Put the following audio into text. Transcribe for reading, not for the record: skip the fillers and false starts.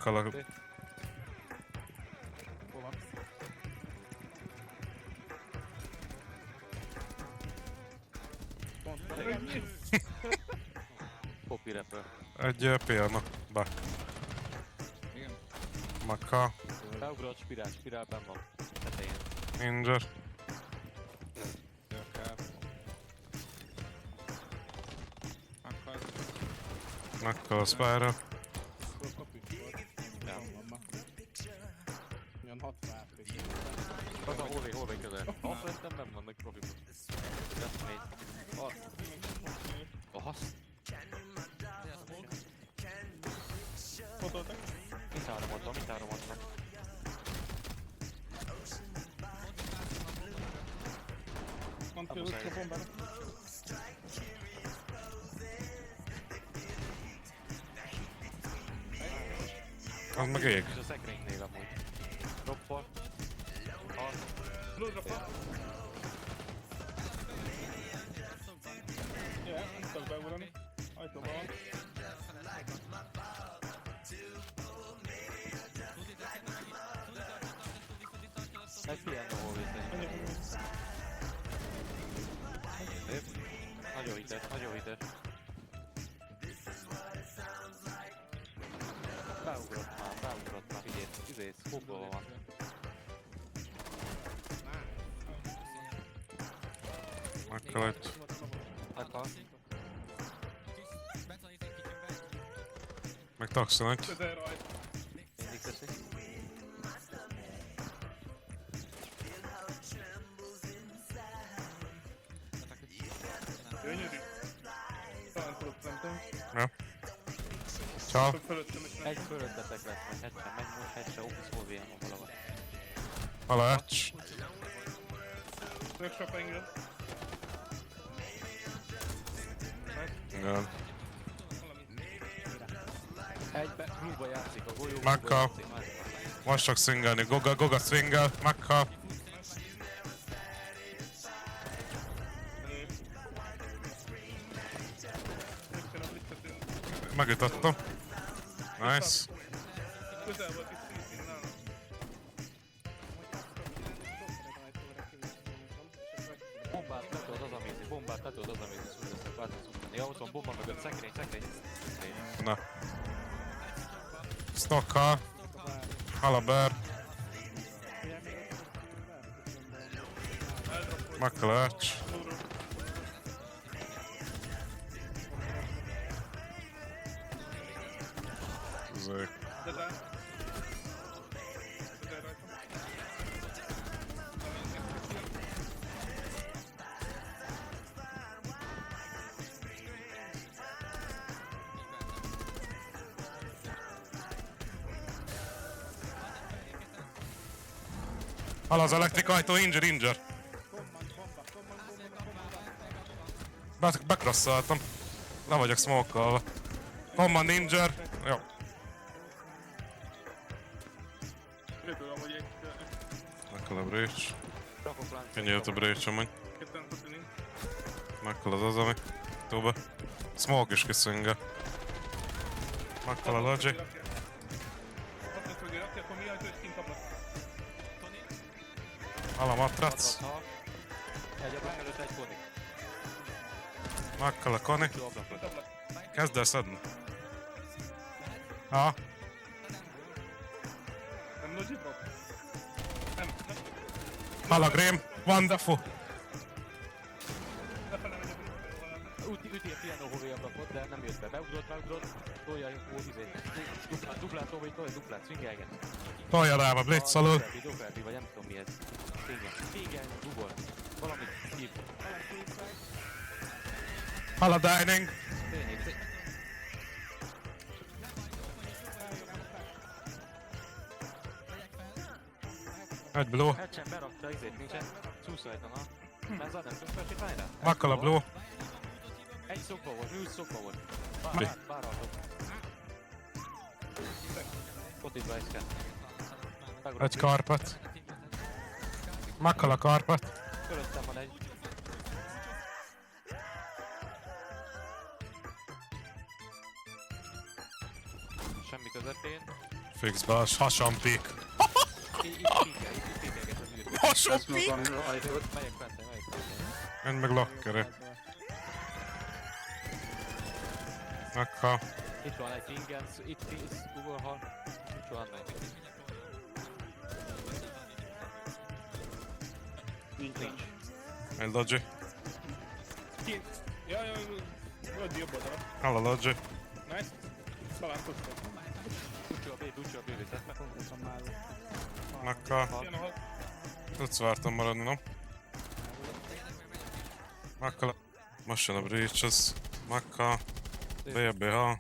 Makkal a... Hol van? Pont, Copy rapper. Egy piano. Back. igen. Makkal. Beugrott, spirál benn van. Tetején. Injure. Circle. Akkor Makkal a Spyro. copy volt. Ja. Van ma. Milyen 60 HP. Az a hallway közel. Szerintem benn vannak profibot. Just made. Aha. Fotoltak? Mit áramodtam? Van ki az utca bombára? Az meg ég. És a szekrénynél amúgy. Droppol. Blue drop-a? Yeah, nem tudok beugrani. Ajtóban van. Egy piano hallway szerintem. Szép. Nagyon hites. Beugrott már, izét, scope-ból van. Makkal egy... Akar. Meg taxon egy. Közel rajta. Mindig teszi. Gyönyörű. Talán tudok szerintem. Ja. Ciao. Csak fölöttem is. Egy fölöttetek lesz, vagy headset, megy most headset, office hallway-en van valahol. Halács. Workshop engem. Igen. Egybe, blue-ba játszik a golyó. Makkal. Most csak swingelni. Goga swingel. Makkal. Megütöttem. Nice. Közel volt itt szintén nálam. Bombát le tudod az amézni, szúrjasztok, változ utáni. Ja, ott van bomba mögött, szekrény. Na. Stockkal. Halaber. Makalárcs. Zék. Közel. Közel rajta. Hal az elektrikajtó, injure. Bekrosszoltam. Le vagyok smoke-kolva. Command injure. Jó. Röpül amúgy egy... Mekkol a breach. Rakok láncot. Ennyi jött a breach amúgy. Ketten fotolink. Mekkol az ami. Tóba. Smoke is kiszingel. Mekkol a logic. Azt mögé rakja, akkor mi az, hogy kint ablak. Hal a matrac. Egy ablak előtt egy koni. Mekkol a koni. Two ablakot. Kint ablak. Kezd el szedni. Ha. Nem logic drop? Nem. Hal a Grim. Wonderful. Lefele megy a Üti a piano hallway ablakot, de nem jött be. Beugrott. Tolja jó izét. Duplát, swingelget. Tolja rám a blitz alul. Doppelbi, vagy nem tudom mi ez. Swingel, dugol. Valamit hív. Hal a dining. Egy blue. Headsen berakta, izét nincsen. Suicide-on a... Ez nem tudsz felsétálni rá? Makkal a blue. Egy szokva volt, műsz szokva volt. Mi? Báraltok. Ott itt bejszken. Egy karpat. Makkal a karpat. Fölöttem van egy. Semmi közepén. Fixbe, hasampik. Itt pékelget az űrbe. Hasampik! Megyek fente, megyek fente. Menj meg lakkere. Meghal. Itt van egy ingen, itt Google hal. Itt van meg. Nincs. Egy Lodgy. Kint. Ja, vagy jobb oldalra. Hall a Lodgy. Nice. Találkoztam. Ducsi a B, viszont meg. Meghal. Jön a hat. Tudsz vártam maradni, nem? Meghal. Most jön a breach, az. Meghal. BH.